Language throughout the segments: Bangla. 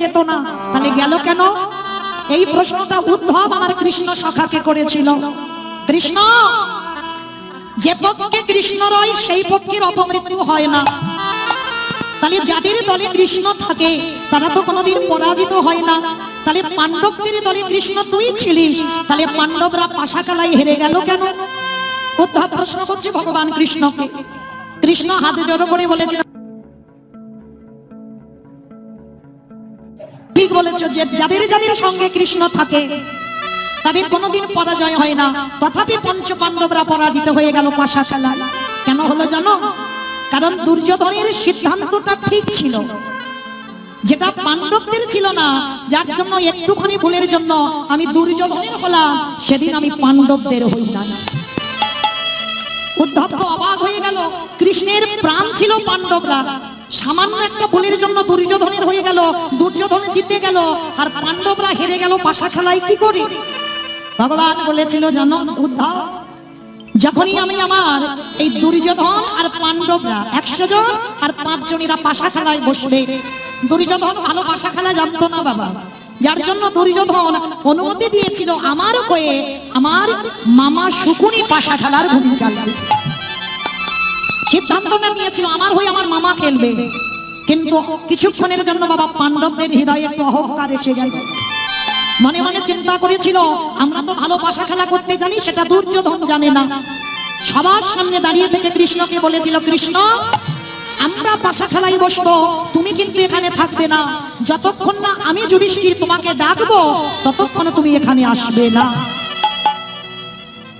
যেত না, তাহলে গেল কেন? এই প্রশ্নটা উদ্ধব আমার কৃষ্ণ সখাকে করেছিল। কৃষ্ণ, যে পক্ষে কৃষ্ণ রয় সেই পক্ষের অপমৃত্যু হয় না। তাহলে যাদের দলে কৃষ্ণ থাকে তারা তো কোনোদিন পরাজিত হয় না। তাহলে পাণ্ডবদের দলে কৃষ্ণ তুই ছিলিস, তাহলে পাণ্ডবরা পাশাখালায় হেরে গেল কেন? উদ্ধব প্রশ্ন করছে ভগবান কৃষ্ণকে। কৃষ্ণ হাতে জড়ো করে বলেছিল, ঠিক বলেছ, যে যাদের যাদের সঙ্গে কৃষ্ণ থাকে তাদের কোনোদিন পরাজয় হয় না। তথাপি পঞ্চ পাণ্ডবরা পরাজিত হয়ে গেল পাশাখালায়। কেন হলো জানো? কারণ দুর্যোধনের সিদ্ধান্তটা ঠিক ছিল, যেটা পাণ্ডবদের ছিল না। যার জন্য একটুখানি ভুলের জন্য আমি দুর্যোধনের হলাম, সেদিন আমি পাণ্ডবদের হই না। উদ্ধব তো অবাক হয়ে গেল, কৃষ্ণের প্রাণ ছিল পাণ্ডবরা, সামান্য একটা ভুলের জন্য দুর্যোধনের হয়ে গেল, দুর্যোধন জিতে গেল আর পাণ্ডবরা হেরে গেল পাশাখালায় কি করে? ভগবান বলেছিল জানো উদ্ধব, যখনই আমি আমার এই দুর্যোধন আর পাণ্ডবরা 100 জন আর 5 জনেরা পাশাখালায় বসবে। দুর্যোধন ভালো পাশাখালা জানতো না বাবা, যার জন্য দুর্যোধন অনুমতি দিয়েছিল আমার হয়ে আমার মামা শকুনি পাশাখালার ভূমি চালাবে। সিদ্ধান্তটা নিয়েছিল আমার হয়ে আমার মামা খেলবে। কিন্তু কিছুক্ষণের জন্য বাবা পাণ্ডবদের হৃদয়ে একটু অহংকার এসে গেল। মনে মনে চিন্তা করেছিল, আমরা তো ভালো পাশা খেলা করতে জানি, সেটা দুর্যোধন জানে না। সবার সামনে দাঁড়িয়ে থেকে কৃষ্ণকে বলেছিল, কৃষ্ণ, আমরা পাশা খেলাই বসবো, তুমি কিন্তু এখানে থাকবে না। যতক্ষণ না আমি যুধিষ্ঠির তোমাকে ডাকবো ততক্ষণ তুমি এখানে আসবে না।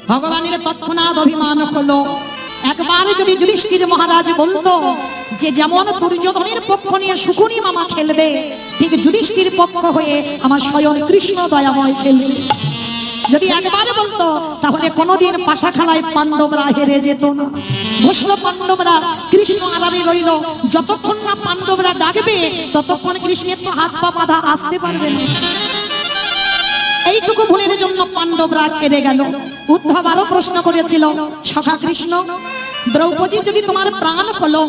ভগবানের তৎক্ষণাৎ অভিমান হলো। একবার যদি যুধিষ্ঠির মহারাজ বলতো যে যেমন দুর্যোধনের পক্ষ নিয়ে শকুনি মামা খেলবে, ঠিক যুধিষ্ঠির পক্ষ হয়ে আমার স্বয়ং কৃষ্ণ দয়াময় খেলবে, যদি একবার বলতো, তাহলে কোনোদিন পাশাখালায় পাণ্ডবরা হেরে যেত না। বসলো পাণ্ডবরা, কৃষ্ণ আড়ালে রইল। যতক্ষণ না পাণ্ডবরা ডাকবে ততক্ষণ কৃষ্ণের তো হাত পা বাঁধা, আসতে পারবে না। এইটুকু ভুলের জন্য পাণ্ডবরা হেরে গেল। উদ্ধব আরো প্রশ্ন করেছিল, সখা কৃষ্ণ, দ্রৌপদী যদি তোমার প্রাণ হলো,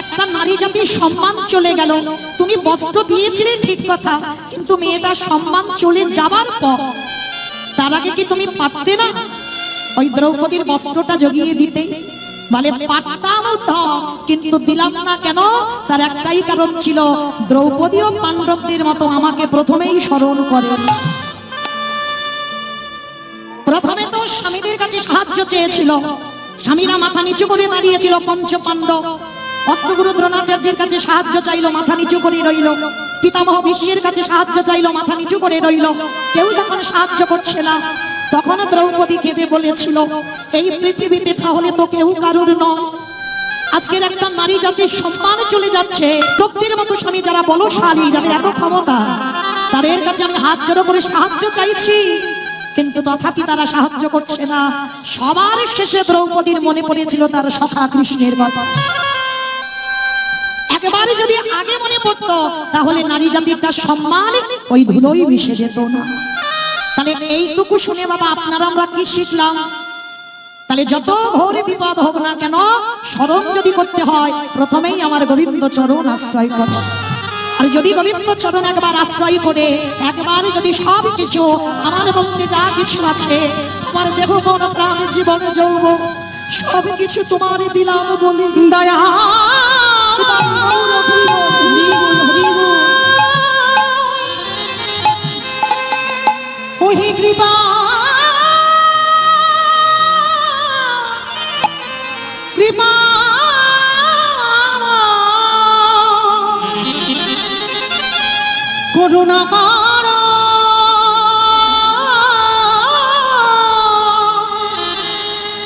একটা নারী জাতির সম্মান চলে গেল। তুমি বস্ত্র দিয়েছিলে ঠিক কথা, কিন্তু মেয়েটার সম্মান চলে যাবার পর তার আগে কি তুমি পারতে না ওই দ্রৌপদীর বস্ত্রটা জগিয়ে দিতে? বলে পারতাম উদ্ধব, কিন্তু দিলাম না। কেন? তার একটাই কারণ ছিল, দ্রৌপদীও পাণ্ডবদের মতো আমাকে প্রথমেই স্মরণ করে। প্রথমে তো স্বামীদের কাছে সাহায্য চেয়েছিল, স্বামীরা মাথা নিচু করে দাঁড়িয়েছিল। পঞ্চ পাণ্ডব অস্ত্রগুরু দ্রোণাচার্যের কাছে সাহায্য চাইলো, মাথা নিচু করে রইল। পিতামহ ভীষ্মের কাছে সাহায্য চাইলো, মাথা নিচু করে রইল। কেউ যখন সাহায্য করছে না, তখন দ্রৌপদী কেঁদে বলেছিল, এই পৃথিবীতে তাহলে তো কেউ কারুর নয়। আজকের একটা নারী জাতির সম্মান চলে যাচ্ছে। প্রত্যেকের মতো স্বামী যারা বলশালী, যাদের এত ক্ষমতা, তাদের কাছে আমি হাত জোড়ো করে সাহায্য চাইছি, কিন্তু তথাপি তারা সাহায্য করছে না। সবার শেষে দ্রৌপদীর মনে পড়েছিল তার সখা কৃষ্ণের কথা। একেবারে যদি আগে মনে পড়তো, তাহলে নারী জাতির তার সম্মান ওই ধুলোই মিশে যেত না। তাহলে এইটুকু শুনে বাবা আপনারা আমরা কি শিখলাম? তাহলে যত ঘোর বিপদ হোক না কেন, স্মরণ যদি করতে হয়, প্রথমেই আমার গোবিন্দ চরণ আশ্রয় করো। আর যদি গোবিন্দ চরণ একবার আশ্রয় করে, একবার যদি সব কিছু আমার বলতে যা কিছু আছে, তোমার দেহ মন প্রাণ জীবন যৌবন সব কিছু তোমার দিলাম বলি, দয়া ওহি কৃপা কৃপা করুণা কর,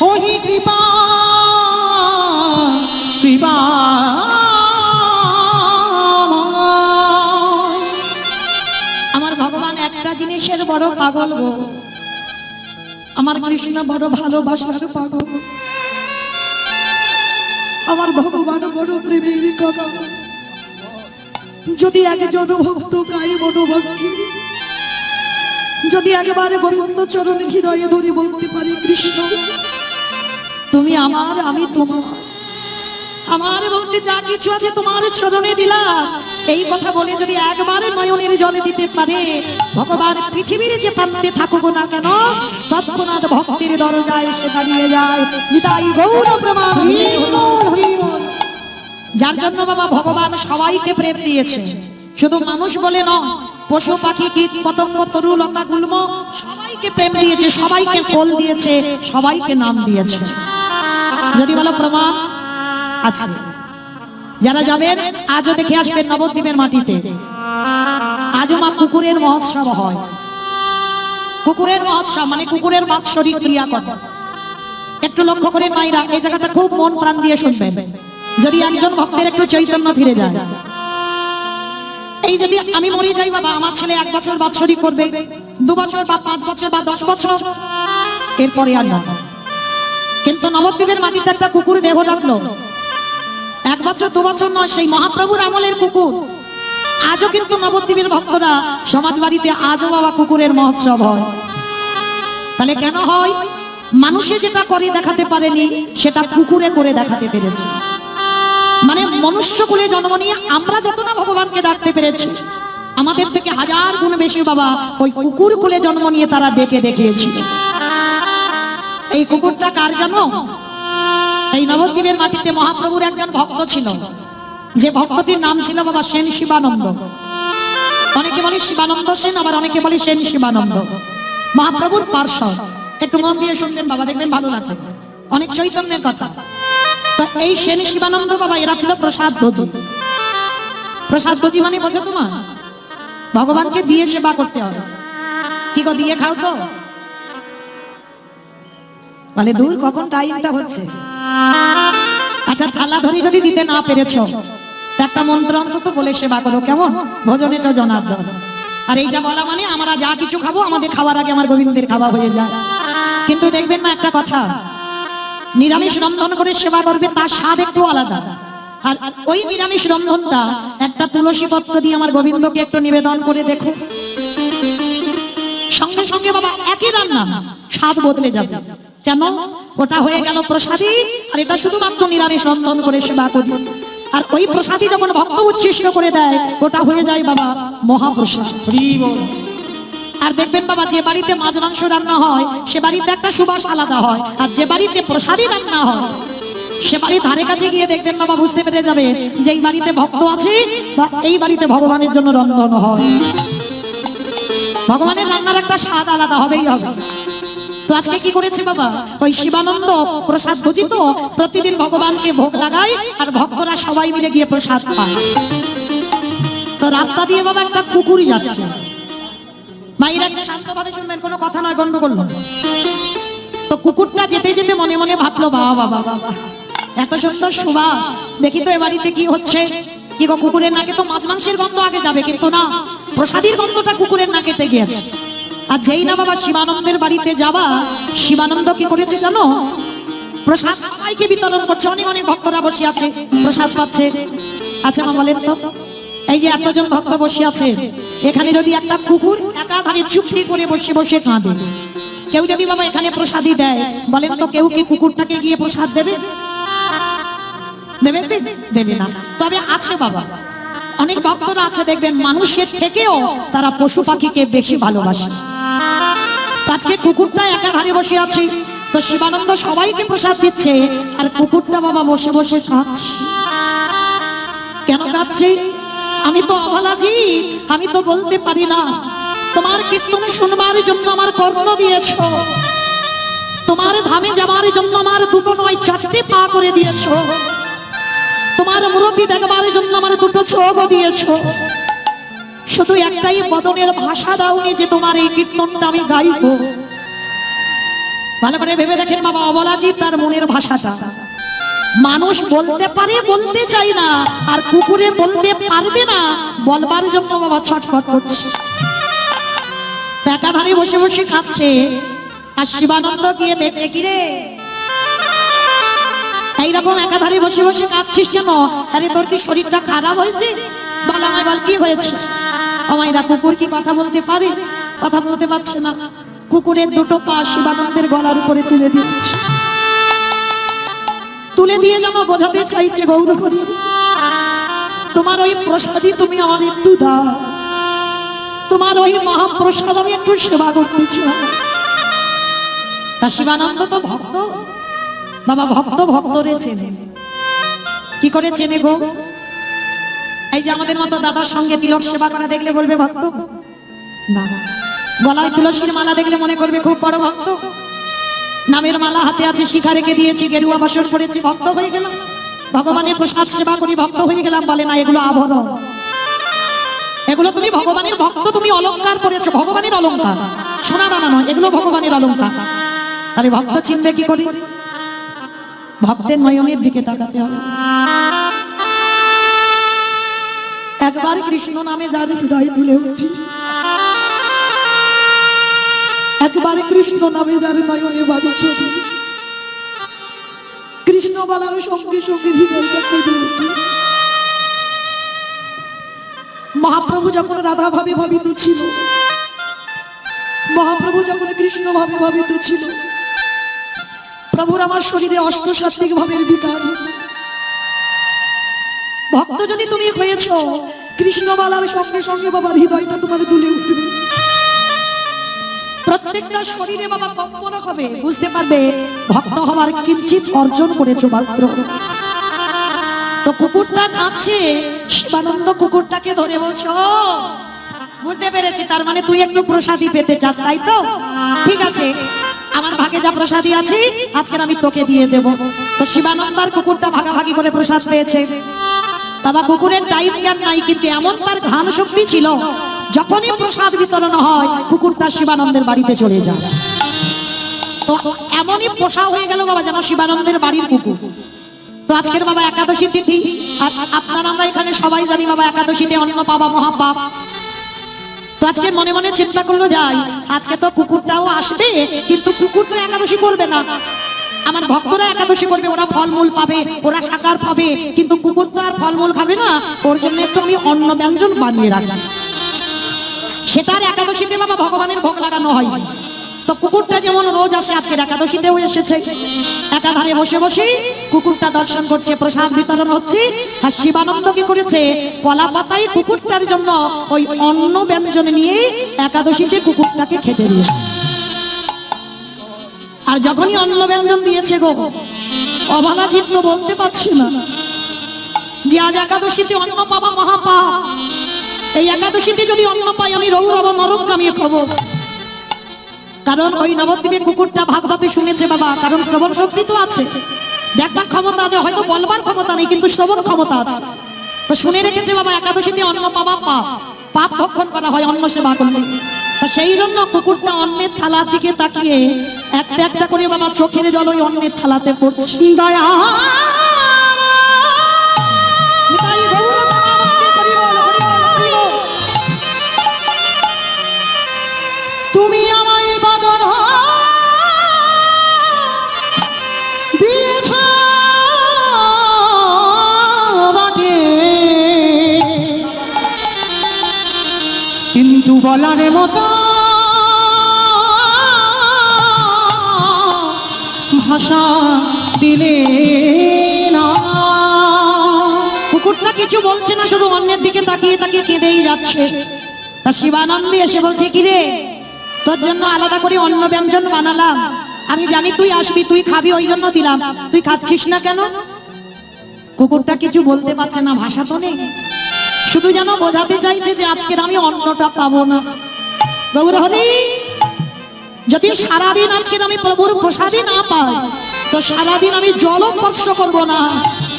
ওহি কৃপা কৃপা। আমার ভগবান একটা জিনিসের বড় পাগল গো, আমার কৃষ্ণ বড় ভালোবাসার পাগল। আমার ভগবান বড় প্রেমের কথা। যদি একজন ভক্ত গায়ে মনোভক্তি, যদি একবারে গোবিন্দ চরণের হৃদয়ে ধরে বলতে পারি, কৃষ্ণ তুমি আমার, আমি তোমার, আমার বলতে যা কিছু আছে তোমার চরণে দিলাম, এই কথা বলে যদি একবার নয়নের জলে দিতে পারে, ভগবান পৃথিবীর যে প্রান্তে থাকুক না কেন তৎক্ষণাৎ ভক্তের দরজায় এসে দাঁড়িয়ে যায়। নিতাই গৌর প্রমাণ। যার জন্য বাবা ভগবান সবাইকে প্রেম দিয়েছে, শুধু মানুষ বলে নয়, পশু পাখি কীট পতঙ্গ তরু লতা গুল্ম সবাইকে প্রেম দিয়েছে, সবাইকে ফল দিয়েছে, সবাইকে নাম দিয়েছে। যদি বলো প্রমাণ আছে, যারা যাবেন আজও দেখে আসবেন নবদ্বীপের মাটিতে আজও মা কুকুরের মহোৎসব হয়। কুকুরের মহোৎসব মানে কুকুরের বাৎসরিক ক্রিয়াকর্ম। একটু লক্ষ্য করে মায়েরা এই জায়গাটা খুব মন প্রাণ দিয়ে শুনবেন, যদি একজন ভক্তের একটু চৈতন্য ফিরে যায়। এই যদি আমি মরে যাই বাবা, আমার ছেলে 1 বছর বাৎসরিক করবে, 2 বছর বা 5 বছর বা 10 বছর, এরপরে আর না। কিন্তু নবদ্বীপের মাটিতে একটা কুকুর দেহ লাগলো, 1 বছর 2 বছর নয়, সেই মহাপ্রভুর আমলের কুকুর। আজও কিন্তু নবদ্বীপের ভক্তরা সমাজ বাড়িতে আজও বাবা কুকুরের মহোৎসব হয়। তাহলে কেন হয়? মানুষে যেটা করে দেখাতে পারেনি সেটা কুকুরে করে দেখাতে পেরেছে। মানে মনুষ্য কুলে জন্ম নিয়ে আমরা যত না ভগবানকে ডাকতে পেরেছি, আমাদের থেকে 1000 গুণ বেশি বাবা ওই কুকুর কুলে জন্ম নিয়ে তারা ডেকে দেখিয়েছিল। এই কুকুরটা কার জানো? এই নবদ্বীপের মাটিতে মহাপ্রভুর একজন ভক্ত ছিল, যে ভক্তটির নাম ছিল বাবা সেন শিবানন্দ। অনেকে বলে শিবানন্দ সেন, আবার অনেকে বলে সেন শিবানন্দ। মহাপ্রভুর পার্শ্বদ। একটু মন দিয়ে শুনবেন বাবা, দেখবেন ভালো লাগবে, অনেক চৈতন্যের কথা। তো এই সেন শিবানন্দ বাবা এরা ছিল প্রসাদ ভোজী। প্রসাদ ভোজী মানে বোঝো তোমার, ভগবানকে দিয়ে সেবা করতে হবে। কি গো দিয়ে খাও তো? বলে দূর কখন টাইমটা হচ্ছে। আচ্ছা থালা ধরে যদি দিতে না পেরেছো, একটা মন্ত্র অন্তত বলে সেবা করো, কেমন? ভোজনে চ জনার্দন। আর এইটা বলা মানে আমরা যা কিছু খাবো আমাদের খাওয়ার আগে আমার গোবিন্দের খাওয়া হয়ে যায়। কিন্তু দেখবেন না একটা কথা, নিরামিষ রন্ধন করে সেবা করবে তার স্বাদ একটু আলাদা। আর ওই নিরামিষ রন্ধনটা একটা তুলসী পত্র দিয়ে আমার গোবিন্দকে একটু নিবেদন করে দেখো, সঙ্গে সঙ্গে বাবা একই রান্না স্বাদ বদলে যাবে। কেন? ওটা হয়ে গেল প্রসাদী, আর এটা শুধুমাত্র নিরামিষ রন্ধন করে সেবা করি। আর ওই প্রসাদী যখন ভক্ত উচ্ছিষ্ট করে দেয় ওটা হয়ে যায় বাবা মহাপ্রসাদ। আর দেখবেন বাবা যে বাড়িতে মাছ মাংস রান্না হয় সে বাড়িতে একটা সুবাস আলাদা হয়, আর যে বাড়িতে প্রসাদী রান্না হয় সে বাড়ির ধারে কাছে গিয়ে দেখবেন বাবা বুঝতে পেরে যাবে যে এই বাড়িতে ভক্ত আছে বা এই বাড়িতে ভগবানের জন্য রন্ধন হয়। ভগবানের রান্নার একটা স্বাদ আলাদা হবেই হবে। তো আজকে কি করেছে বাবা, ওই শিবানন্দ প্রসাদ ভোজিত প্রতিদিন ভগবানকে ভোগ লাগায়, আর ভক্তরা সবাই মিলে গিয়ে প্রসাদ পায়। তো রাস্তা দিয়ে বাবা একটা কুকুরই যাচ্ছে, মায়েরা শান্তভাবে শুনবেন, কোনো কথা নয়, গন্ডগোল নয়। তো কুকুরটা যেতে যেতে মনে মনে ভাবলো বাবা বাবা বাবা এত সুন্দর সুবাস, দেখি তো এ বাড়িতে কি হচ্ছে। কি গো, কুকুরের নাকে তো মাছ মাংসের গন্ধ আগে যাবে, কিন্তু না, প্রসাদীর গন্ধটা কুকুরের নাকেতে গিয়েছে। আর যেই না বাবা শিবানন্দের বাড়িতে যাবা, শিবানন্দ কি করেছে জানো? প্রসাদ সবাইকে বিতরণ করছে, অনেক অনেক ভক্তরা বসে আছে প্রসাদ পাচ্ছে। আচ্ছা মা বলেন তো, এই যে এতজন ভক্ত বসে আছে, এখানে যদি একটা কুকুর একাধারে চুপটি করে বসে বসে কাঁদে, কেউ যদি বাবা এখানে প্রসাদই দেয়, বলেন তো কেউ কি কুকুরটাকে গিয়ে প্রসাদ দেবে? দেবে? দেবে না। তবে আছে বাবা অনেক ভক্তরা আছে দেখবেন মানুষের থেকেও তারা পশু পাখিকে বেশি ভালোবাসে। আজকে কুকুরটা একাধারে বসে আছে, তো শিবানন্দ সবাইকে প্রসাদ দিচ্ছে, আর কুকুরটা বাবা বসে বসে কাঁদছে। কেন কাঁদছে? আমি তো অবলাজি, আমি তো বলতে পারি না। তোমার কীর্তন শুনবার জন্য আমার কর্ণ দিয়েছো, তোমার ধামে যাবার জন্য আমার 2 নয় 4টে পা করে দিয়েছো, তোমার মূর্তি দেখবার জন্য আমার 2 চোখ দিয়েছো, শুধু একটাই বদনের ভাষা দাওনি যে তোমার এই কীর্তনটা আমি গাইবো। ভালো করে ভেবে দেখেন বাবা, অবলাজি তার মনের ভাষাটা মানুষ বলতে পারে, বলতে চাই না, আর কুকুরে বলতে পারবে না, বলবার জন্য বাবা ছটফট করছে। একাধারে বসে বসে খাচ্ছে, আর শিবানন্দ গিয়ে দেখছে কিরে এইরকম একাধারে বসে বসে কাঁদছিস কেন? আরে তোর কি শরীরটা খারাপ হয়েছে? বল আমায়, বল কি হয়েছে? আমায়রা কুকুর কি কথা বলতে পারে? কথা বলতে পারছে না। কুকুরের 2 পা শিবানন্দের গলার উপরে তুলে দিচ্ছে। তুলে দিয়ে যেন বোঝাতে চাইছে গৌর হরি তোমার ওই প্রসাদই তুমি আমার একটু দাও, তোমার ওই মহাপ্রসাদ আমি একটু সেবা করতে চাই। তা শিবানন্দ তো ভক্ত বাবা, ভক্ত ভক্তরে চেনে। কি করে চেনে গো? এই যে আমাদের মতো দাদার সঙ্গে তিলক সেবা করা দেখলে বলবে ভক্ত না, গলায় তুলসীর মালা দেখলে মনে করবে খুব বড় ভক্ত, নামের মালা হাতে আছে, শিখা রেখে দিয়েছি, গেরুয়া বসন করেছি, ভক্ত হয়ে গেলাম, ভগবানের প্রসাদ সেবা করি ভক্ত হয়ে গেলাম। বলে না, এগুলো আভরণ, এগুলো তুমি ভগবানের ভক্ত, তুমি অলংকার পরেছো, ভগবানের অলংকার, সোনা দানা নয়, এগুলো ভগবানের অলংকার। তাহলে ভক্ত চিনবে কি করে? ভক্তের নয়নের দিকে তাকাতে হবে। একবার কৃষ্ণ নামে যার হৃদয় তুলে উঠি, একবার কৃষ্ণ নামে যার নয়নে বাড়ি ছবি, কৃষ্ণ বলার সঙ্গে সঙ্গে হৃদয়টা কেঁদে উঠি। মহাপ্রভু যখন রাধা ভাবে ভাবিত ছিল, মহাপ্রভু যখন কৃষ্ণ ভাবে ভাবিত ছিল, প্রভুর আমার শরীরে অষ্টসাত্ত্বিক ভাবের বিকার। ভক্ত যদি তুমি হয়েছ, কৃষ্ণ বলার সঙ্গে সঙ্গে বাবার হৃদয়টা তোমার দুলে উঠবে, প্রত্যেকটা শরীরে বাবা কম্পন হবে, বুঝতে পারবে ভক্ত হওয়ার কিঞ্চিত অর্জন করেছো মাত্র। তো কুকুরটা কাছে, শিবানন্দ কুকুরটাকে ধরে বলছো, বুঝতে পেরেছি, তার মানে তুই একটু প্রসাদী পেতে চাস, তাই তো? ঠিক আছে, আমার ভাগে যা প্রসাদী আছে আজকে আমি তোকে দিয়ে দেব। তো শিবানন্দ আর কুকুরটা ভাগাভাগি করে প্রসাদ পেয়েছে। বাবা কুকুরের টাইম জ্ঞান নাই, কিন্তু এমন তার ঘ্রাণ শক্তি ছিল, যখনই প্রসাদ বিতরণ হয় কুকুরটা শিবানন্দের বাড়িতে চলে যায়। তো এমনই পোষা হয়ে গেল বাবা যেন শিবানন্দের বাড়ির কুকুর। তো আজকের বাবা একাদশী তিথি, আর আপনারা আমরা এখানে সবাই জানি বাবা একাদশীতে অন্ন পাওয়া মহাপাপ। তো আজকে মনে মনে চিন্তা করলো যাই, আজকে তো কুকুরটাও আসবে, কিন্তু কুকুর তো একাদশী করবে না, আমার ভক্তরা একাদশী করবে, ওরা ফলমূল পাবে, ওরা শাকার পাবে, কিন্তু কুকুর তো আর ফলমূল খাবে না, ওর জন্য একটু আমি অন্ন ব্যঞ্জন বানিয়ে রাখলাম, সেটার একাদশীতে বাবা ভগবানের ভোগ লাগানো হয়। তো কুকুরটা যেমন রোজ আসে, আজকের একাদশীতেও এসেছে, একাধারে বসে বসে কুকুরটা দর্শন করছে, প্রসাদ বিতরণ হচ্ছে। আর শিবানন্দ কি করেছে, কলা পাতায় কুকুরটার জন্য ওই অন্ন ব্যঞ্জন নিয়ে একাদশীতে কুকুরটাকে খেতে দিয়েছে। আর যখনই অন্ন ব্যঞ্জন দিয়েছে গো, অভাগা জীব তো বলতে পারছি না যে আজ একাদশীতে অন্ন পাবা মহাপাপ, এই একাদশীতে যদি অন্ন পাই আমি রৌরব নরক কামিয়ে খাবো। কারণ ওই নবদ্বীপের কুকুরটা ভাগবতে শুনেছে বাবা, কারণ শ্রবণ শক্তি তো আছে, দেখবার ক্ষমতা আছে, হয়তো বলবার ক্ষমতা নেই, কিন্তু শ্রবণ ক্ষমতা আছে। তো শুনে রেখেছে বাবা একাদশীতে অন্ন পাবা পাপ, পাপ ভক্ষণ করা হয় অন্ন সেবা করলে। তা সেই জন্য কুকুরটা অন্নের থালার দিকে তাকিয়ে একটা একটা করে বাবা চোখের জল ওই অন্নের থালাতে পড়ছে। দয়া তুমি আমায় বদন দিয়েছ বটে, কিন্তু বলার মতো ভাষা দিলে না। কুকুরটা কিছু বলছে না, শুধু অন্যের দিকে তাকিয়ে তাকিয়ে কেঁদেই যাচ্ছে। তা শিবানন্দী এসে বলছে, কিরে তোর জন্য আলাদা করে অন্ন ব্যঞ্জন বানালাম, আমি জানি তুই আসবি, তুই খাবি, ওই জন্য দিলাম, তুই খাচ্ছিস না কেন? কুকুরটা কিছু বলতে পারছে না, ভাষা তো নেই, শুধু যেন বোঝাতে চাইছে যে আজকের আমি অন্নটা পাবো না। গৌর হরি, যদি সারাদিন আজকের আমি প্রভুর প্রসাদই না পাই, তো সারাদিন আমি জল স্পর্শ করবো না,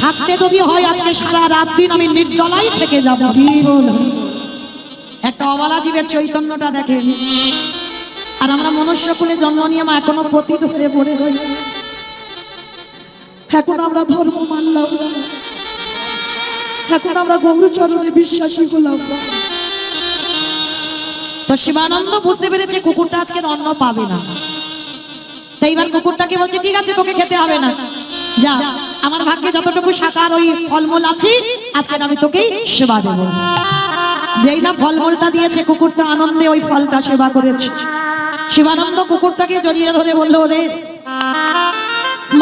থাকতে যদি হয় আজকে সারা রাত দিন আমি নির্জলাই থেকে যাবো। একটা অবলা জীবের চৈতন্যটা দেখেন। আর আমরা মনুষ্য কুলে জন্ম নিয়ে এখনো পতিত হয়ে পড়ে রই, এখন আমরা ধর্ম মানলাম না, এখন আমরা গৌরচরণে বিশ্বাসী হলাম। তো শিবানন্দ বুঝতে পেরেছে কুকুরটা আজকে অন্ন পাবে না, তাই এবার কুকুরটাকে বলছে, ঠিক আছে তোকে খেতে হবে না, যা আমার ভাগ্যে যতটুকু শাকার ওই ফলমূল আছে আজকে আমি তোকেই সেবা দেব। যেই না ফলমূলটা দিয়েছে, কুকুরটা আনন্দে ওই ফলটা সেবা করেছে। শিবানন্দ কুকুরটাকে জড়িয়ে ধরে বলল, রে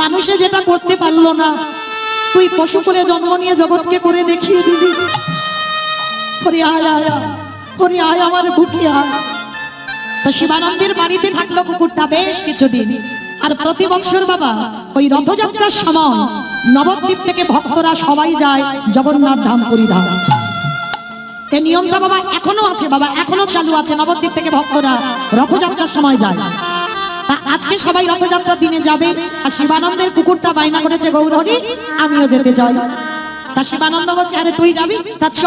মানুষে যেটা করতে পারলো না তুই পশু করে জন্ম নিয়ে জগৎকে করে দেখিয়ে দিবি। হরি আয় আয় আয়, হরি আয় আমার বুকে আয়। তো শিবানন্দের বাড়িতে থাকলো কুকুরটা বেশ কিছুদিন। আর প্রতি বছর বাবা ওই রথযাত্রার সময় নবদ্বীপ থেকে ভক্তরা সবাই যায় জগন্নাথ ধাম পুরী ধাম। এই নিয়মটা বাবা এখনো আছে, বাবা এখনো চালু আছে। নবদ্বীপ থেকে ভক্তরা রথযাত্রার সময় যায়। তা আজকে সবাই রথযাত্রার দিনে যাবে। আর শিবানন্দের কুকুরটা বায়না করেছে, গৌরহরি আমিও যেতে চাই। তা শিবানন্দ বলছে, আরে তুই যাবি? তা চ।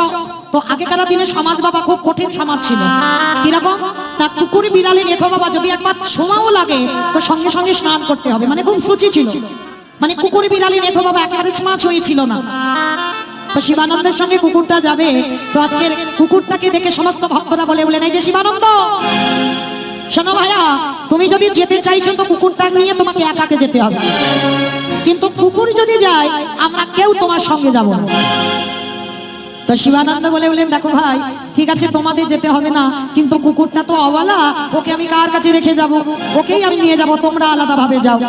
তো আগেকার দিনে সমাজ বাবা খুব কঠিন সমাজ ছিল। কিরকম? তা কুকুর বিড়ালে নেঠো বাবা যদি একবার ছোঁয়াও লাগে তো সঙ্গে সঙ্গে স্নান করতে হবে, মানে খুব সূচি ছিল। মানে কুকুর বিড়ালে নেঠো বাবা একেবারে ছোঁয়া ছুঁই ছিল না। তো শিবানন্দের সঙ্গে কুকুরটা যাবে। তো আজকে কুকুরটাকে দেখে সমস্ত ভক্তরা বলে বলে নাই যে শিবানন্দ শোনো ভাইয়া, তুমি যদি যেতে চাইছো তো কুকুরটা নিয়ে তোমাকে একাকে যেতে হবে, কিন্তু কুকুর যদি যায় আমরা কেউ তোমার সঙ্গে যাব না। তো শিবানন্দ বলে বলেন, দেখো ভাই ঠিক আছে তোমাদের যেতে হবে না, কিন্তু কুকুরটা তো অবলা, ওকে আমি কার কাছে রেখে যাব? ওকেই আমি নিয়ে যাব, তোমরা আলাদা ভাবে যাও।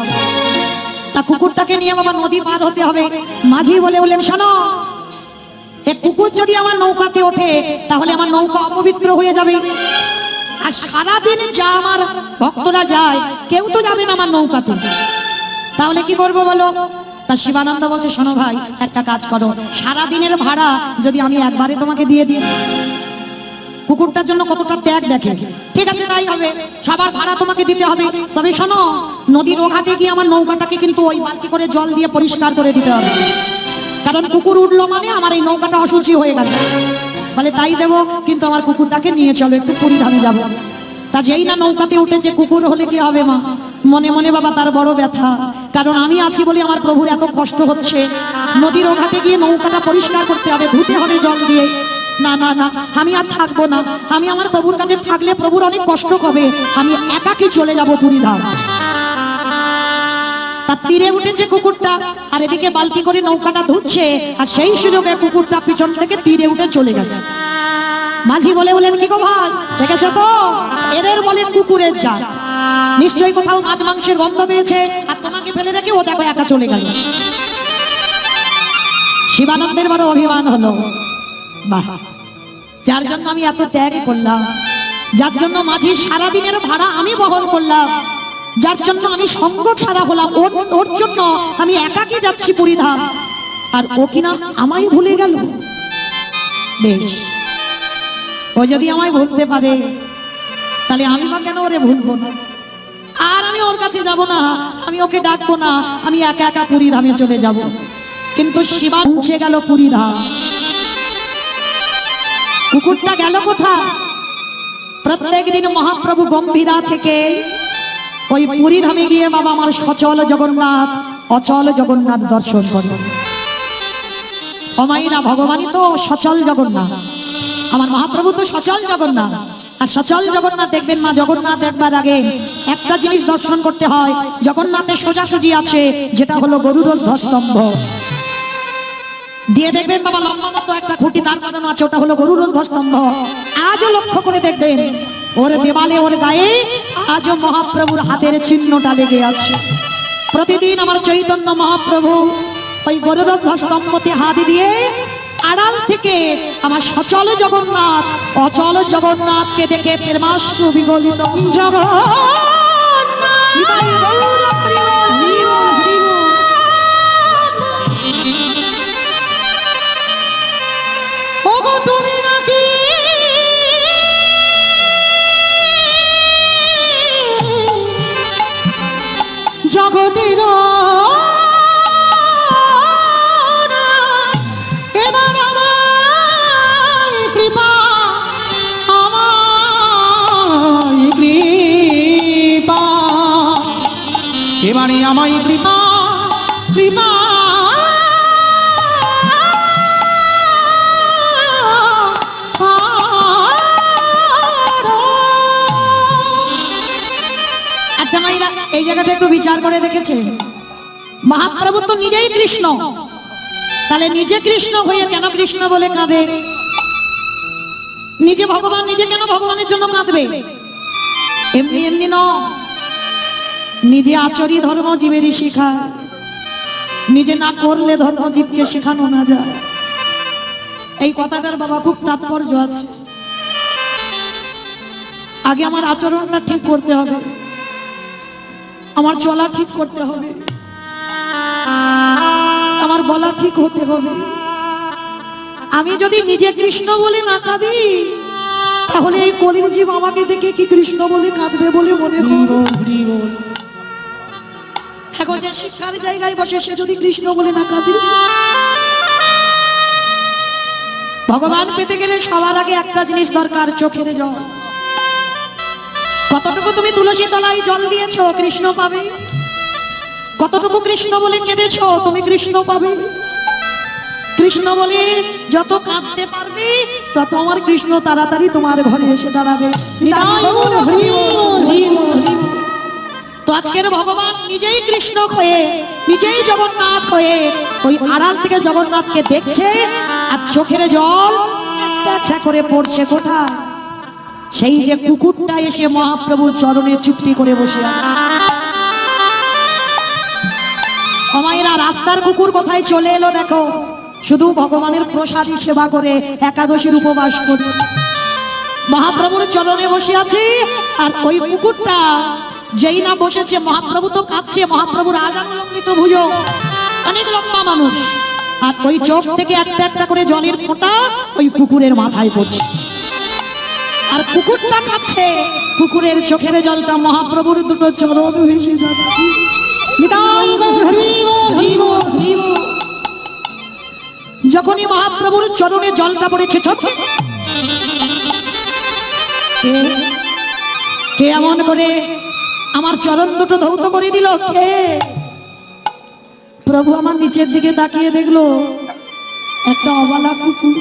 তা কুকুরটাকে নিয়ে বাবা নদী পার হতে হবে। মাঝি বলে বলেন, শোনো এ কুকুর যদি আমার নৌকাতে ওঠে তাহলে আমার নৌকা অপবিত্র হয়ে যাবে। আর সারাদিন যা আমার ভক্তরা যায় কেউ তো যাবে না আমার নৌকাতে, তাহলে কি করবো বলো? তা শিবানন্দ বলছে, শোনো ভাই একটা কাজ করো, সারাদিনের ভাড়া যদি আমি একবারে তোমাকে দিয়ে দিই। কুকুরটার জন্য কতটা ত্যাগ দেখে। ঠিক আছে তাই হবে, সবার ভাড়া তোমাকে দিতে হবে। তবে শোনো নদীর ও ঘাটে গিয়ে আমার নৌকাটাকে কিন্তু ওই বালতি করে জল দিয়ে পরিষ্কার করে দিতে হবে, কারণ কুকুর উঠলো মানে আমার এই নৌকাটা অসুচি হয়ে গেল। বলে তাই দেবো, কিন্তু আমার কুকুরটাকে নিয়ে চলো একটু পুরী ধামে যাবো। তা যেই না নৌকাতে উঠেছে, কুকুর হলে কি হবে মা? মনে মনে বাবা তার বড় ব্যথা, কারণ আমি আছি বলে আমার প্রভুর এত কষ্ট হচ্ছে। নদীর ও ঘাটে গিয়ে নৌকাটা পরিষ্কার করতে হবে, ধুতে হবে জল দিয়ে। না না না, আমি আর থাকবো না, আমি আমার প্রভুর কাছে থাকলে প্রভুর অনেক কষ্ট হবে, আমি একাকি চলে যাব পুরী ধাম। তার তীরে উঠেছে কুকুরটা, আর এদিকে বালতি করে নৌকাটা ধুচ্ছে, আর সেই সুযোগে কুকুরটা পিছন থেকে তীরে উঠে চলে গেছে। মাঝি বলে বলেন, কি গো ভাই দেখেছো তো, এদের বলে কুকুরের জাত, নিশ্চয়ই কোথাও মাছ মাংসের গন্ধ পেয়েছে, আর তোমাকে ফেলে রেখে ও দেখো একা চলে গেল। শিবানন্দের বড় অভিমান হলো, বাহ, যার জন্য আমি এত ত্যাগ করলাম, যার জন্য মাঝি সারাদিনের ভাড়া আমি বহন করলাম, যার জন্য আমি সঙ্গ ছাড়া হলাম, ওর জন্য আমি একাকি যাচ্ছি পুরী ধাম, আর ও কিনা আমায় ভুলে গেল। বেশ, ও যদি আমায় ভুলতে পারে তাহলে আমি বা কেন ওরে ভুলবো না? আর আমি ওর কাছে যাব না, আমি ওকে ডাকবো না, আমি একা একা পুরী ধামে চলে যাব। কিন্তু শিবা পৌঁছে গেল পুরী ধাম। কুকুরটা গেল কোথায়? প্রত্যেক দিন মহাপ্রভু গম্ভীরা থেকে ওই পুরী ধামে গিয়ে বাবা আমার সচল জগন্নাথ অচল জগন্নাথ দর্শন করল। অমাইনা ভগবানই তো সচল জগন্নাথ, আমার মহাপ্রভু তো সচল জগন্নাথ। আর সচল জগন্নাথ দেখবেন মা, জগন্নাথ দেখবার আগে একটা জিনিস দর্শন করতে হয়, জগন্নাথের সোজাসুজি আছে যেটা হলো গরুর ধ্বস্তম্ভ দিয়ে দেখবেন বাবা লম্বা মতো একটা খুঁটি দাঁড় করানো আছে, ওটা হলো গরুর ধ্বস্তম্ভ। আজও লক্ষ্য করে দেখবেন ওর দেওয়ালে ওর গায়ে আজও মহাপ্রভুর হাতের চিহ্নটা লেগে আছে। প্রতিদিন আমার চৈতন্য মহাপ্রভু ওই গরুর ধ্বস্তম্ভতে হাত দিয়ে আড়াল থেকে আমার সচল জগন্নাথ অচল জগন্নাথকে দেখে প্রেমাশ্রু বিগলিত তুমি নাকি জগতের এবার আমায় কৃপা, আমায় কৃপা, এবারে আমায় কৃপা কৃপা। আচ্ছা মাইরা এই জায়গাটা একটু বিচার করে দেখেছে, মহাপ্রভু তো নিজেই কৃষ্ণ, তাহলে নিজে কৃষ্ণ হয়ে কেন কৃষ্ণ বলে কাঁদে? নিজে ভগবান, নিজে কেন ভগবানের জন্য কাঁদবে? এমনি এমনি ন, নিজে আচরি ধর্ম জীবেরই শিখায়। নিজে না করলে ধর্মজীবকে শেখানো না যায়। এই কথাটার বাবা খুব তাৎপর্য আছে। আগে আমার আচরণটা ঠিক করতে হবে, আমার চলা ঠিক করতে হবে, আমার বলা ঠিক হতে হবে। আমি যদি নিজে কৃষ্ণ বলে না কাঁদি, তাহলে এই কলির জীব আমাকে দেখে কি কৃষ্ণ বলে কাঁদবে বলে মনে করো? এখন যে শিক্ষার জায়গায় বসে সে যদি কৃষ্ণ বলে না কাঁদে, ভগবান পেতে গেলে সবার আগে একটা জিনিস দরকার, চোখের জল। কতটুকু তুমি তুলসী তলায় জল দিয়েছো, কৃষ্ণ পাবে। কতটুকু কৃষ্ণ বলে কেঁদেছো, তুমি কৃষ্ণ পাবে। কৃষ্ণ বলে যত কাঁদতে পারবে, তত আমার কৃষ্ণ তাড়াতাড়ি তোমার ঘরে এসে দাঁড়াবে। তো আজকের ভগবান নিজেই কৃষ্ণ হয়ে, নিজেই জগন্নাথ হয়ে ওই আড়াল থেকে জগন্নাথকে দেখছে, আর চোখের জল একটা একটা করে পড়ছে। কোথায়? সেই যে কুকুরটা এসে মহাপ্রভুর চরণে চুপটি করে বসে আছে। আমায়রা রাস্তার কুকুর কোথায় চলে এলো দেখো, শুধু ভগবানের প্রসাদী সেবা করে, একাদশীর উপবাস করে মহাপ্রভুর চরণে বসে আছে। আর ওই কুকুরটা যেই না বসেছে, মহাপ্রভু তো কাঁদছে, মহাপ্রভুর আজাঙ্গলিত ভুজো, অনেক লম্বা মানুষ, আর ওই চোখ থেকে একটা একটা করে জলের ফোঁটা ওই কুকুরের মাথায় পড়ছে। আর কুকুরটা কাঁদছে, কুকুরের চোখের জলটা মহাপ্রভুর দুটো চরণ ভেসে যাচ্ছে। যখনই মহাপ্রভুর চরণে জলটা পড়েছে, কে এমন করে আমার চরণ দুটো ধৌত করে দিল? কে? প্রভু আমার নিচের দিকে তাকিয়ে দেখলো একটা অবালা কুকুর।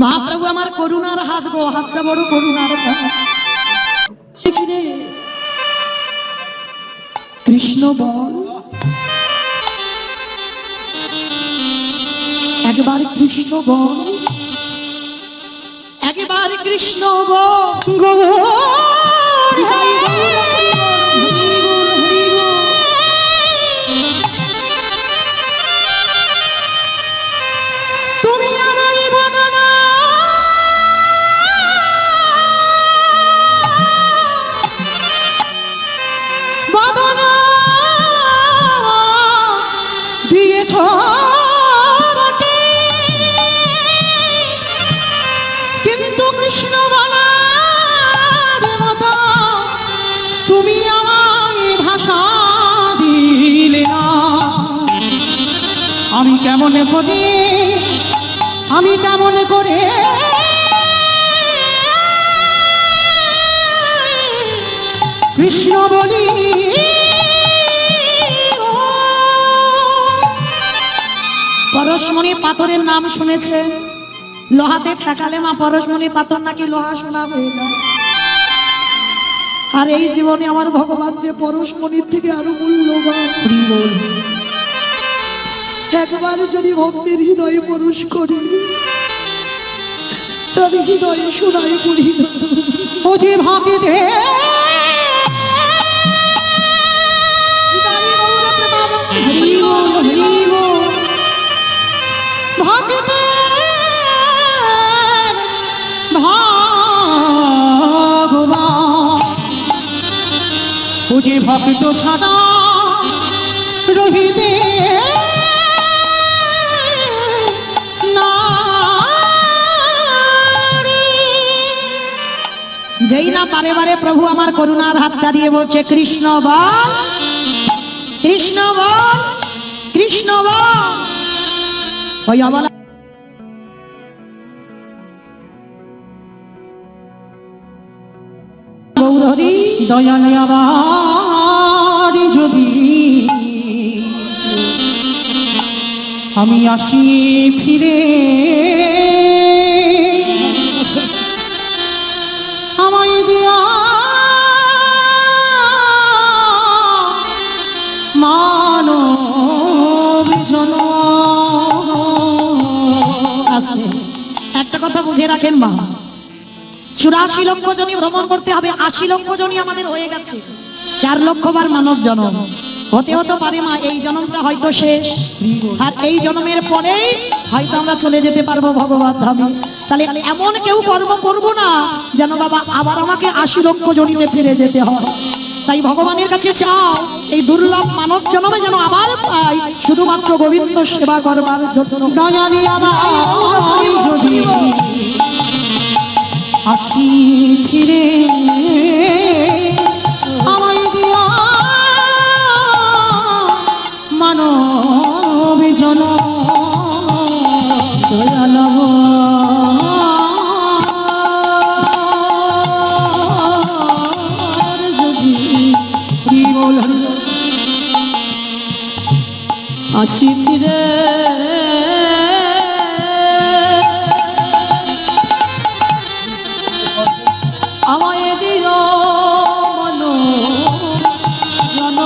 মহাপ্রভু আমার করুণার হাত গো, হাতটা বড় করুণার হাত। কৃষ্ণ বল, একবার কৃষ্ণ বল, একবার কৃষ্ণ বল। আমি কেমন করে, আমি কেমন করে কৃষ্ণ বলি? পরশমণি পাথরের নাম শুনেছেন? লোহাতে ঠেকালে মা পরশমণি পাথর নাকি লোহা সোনা হয়ে যায়। আর এই জীবনে আমার ভগবান যে পরশমণির থেকে আরো মূল্যবান। একবার যদি ভক্তের হৃদয়ে পরশ করি, তবে হৃদয়ে সোনায় করি। ও যে ভাগে দে যে ভক্ত ছাড়া রহিতে যেই না বারে বারে প্রভু আমার করুণার হাতটা দিয়ে বলছে, কৃষ্ণ বল, কৃষ্ণ বল, কৃষ্ণ বল। ওই অবলা গৌরহরি দয়াল আবার যদি আমি আসি ফিরে, আমায় দিয়া মানব জনম। আস্তে একটা কথা বুঝে রাখেন মা, 84 লক্ষ জনই ভ্রমণ করতে হবে, 80 লক্ষ জনই আমাদের হয়ে গেছে, 4 লক্ষ বার মানব জন্ম। হতে হতে পারে মা এই জন্মটা হয়তো শেষ, আর এই জন্মের পরেই হয়তো আমরা চলে যেতে পারবো ভগবত ধামে। তাহলে এমন কেউ কর্ম করব না যেন বাবা আবার আমাকে 80 লক্ষ জনিতে ফিরে যেতে হয়। তাই ভগবানের কাছে চাও এই দুর্লভ মানব জন্মে যেন আবার পাই শুধুমাত্র গোবিন্দ সেবা করবার জন্য। দয়ালি আমার যদি আসি ফিরে আমায় দিয়া মানব জন দয়ালব যদি বল আসি ফিরে আমায় দিও মনো জন।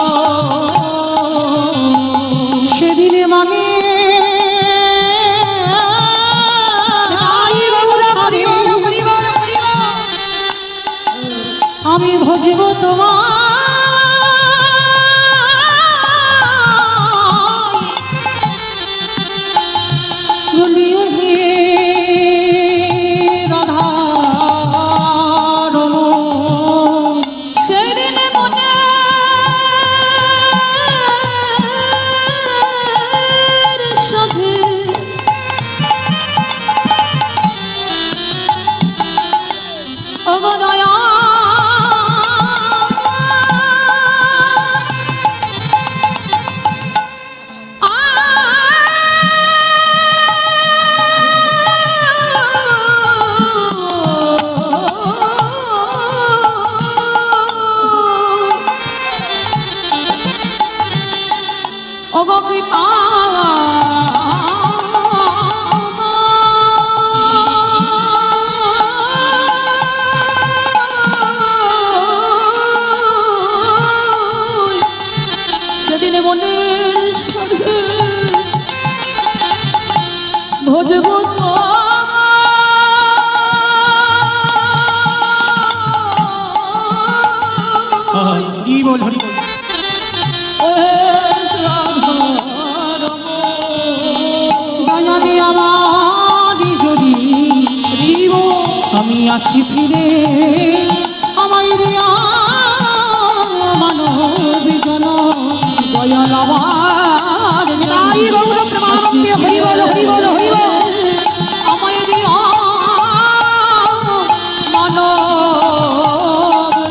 সেদিনে মানে আমি ভজিব তোমার বলিও হে রাধা রমণ। সেদিন মনে সাথে অবদয়া সেদিনে মনের সাথে ভজব হরি বল হরি বল। দয়ালি আমার যদি আমি আসি ফিরে আমায় দিয়া মানব জন দয়াল আমার তাই গৌর প্রেমানন্দে হরি বল হরি বল হরি বল। আমায় দিয়া মানব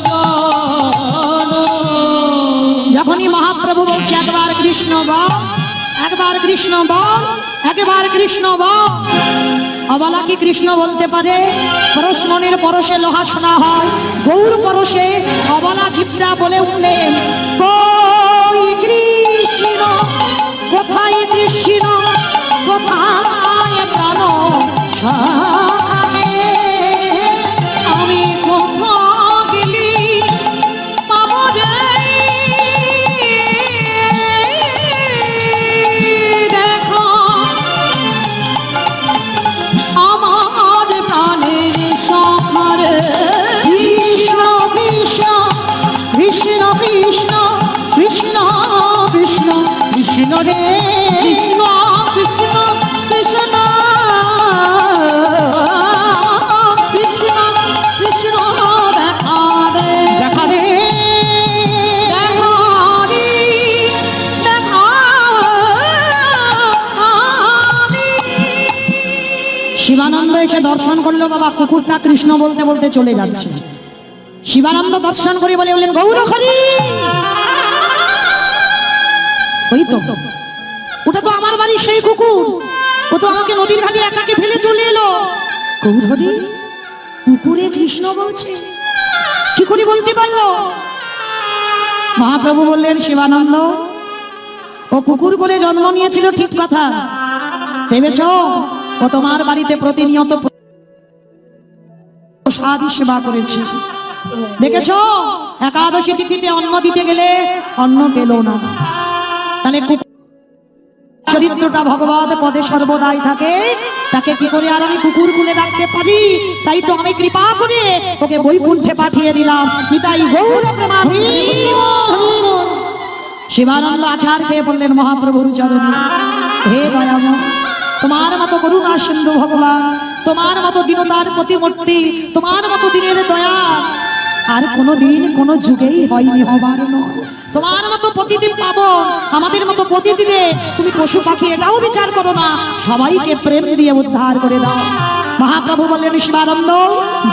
জন। যখনই মহাপ্রভু বলছে একবার কৃষ্ণ বল, একবার কৃষ্ণ বল, একবার কৃষ্ণ বল, অবলা কি কৃষ্ণ বলতে পারে? পরশ মনের পরশে লোহা শোনা হয়, গৌর পরশে অবলা জীবটা বলে উঠলেন কই কৃষ্ণ, কোথায় কৃষ্ণ, কোথায় প্রাণ সখাকে? আমি কোথা গেলি পাবো রে দেখো আমার প্রাণের সখারে। কৃষ্ণ কৃষ্ণ কৃষ্ণ কৃষ্ণ কৃষ্ণ কৃষ্ণ কৃষ্ণ রে কৃষ্ণ কৃষ্ণ কৃষ্ণ কৃষ্ণ কৃষ্ণ দেখা দে দেখা দে দেখা দি দেখা দি। শিবানন্দ এসে দর্শন করলো বাবা, কুকুরটা কৃষ্ণ বলতে বলতে চলে যাচ্ছে। শিবানন্দ দর্শন করে বললেন গৌর হরি। ওই তো ওটা তো আমার বাড়ি সেই কুকুর, ও তো আমাকে নদীর ঘাটে একাকে ফেলে চলে এলো। গৌর হরি, কুকুরে কৃষ্ণ বলছে, কি করে বলতে পারলো? মহাপ্রভু বললেন শিবানন্দ, ও কুকুর বলে জন্ম নিয়েছিল ঠিক কথা, ভেবেছ ও তোমার বাড়িতে প্রতিনিয়ত প্রসাদ সেবা করেছে, দেখেছো একাদশী তিথিতে অন্ন দিতে গেলে অন্ন পেল না। তাহলে চরিত্রটা ভগবত পদে সর্বদাই থাকে, তাকে কি করে আর আমি কুকুর কুলে রাখতে পারি? তাই তো আমি কৃপা করে ওকে বৈকুণ্ঠে পাঠিয়ে দিলাম। পিতাই গৌর প্রেমানন্দে। শিবানন্দ আচার খেয়ে বললেন মহাপ্রভুর চরণে, হে দয়াময়, তোমার মতো করুণা সিন্ধু ভগবান, তোমার মতো দীনতার প্রতিমূর্তি, তোমার মতো দিনের দয়া আর কোনোদিন কোনো যুগেই হয়নি, হবার নয়। তোমার মতো প্রতিদিন পাবো, আমাদের মতো প্রতিদিনে তুমি পশু পাখি এটাও বিচার করো না, সবাইকে প্রেম দিয়ে উদ্ধার করে দাও। মহাপ্রভু বললেন শিবানন্দ,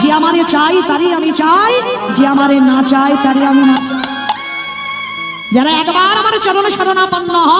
যে আমারে চাই তারই আমি চাই, যে আমারে না চাই তারই আমি না চাই। যারা একবার আমার চরণ শরণাপন্ন হয়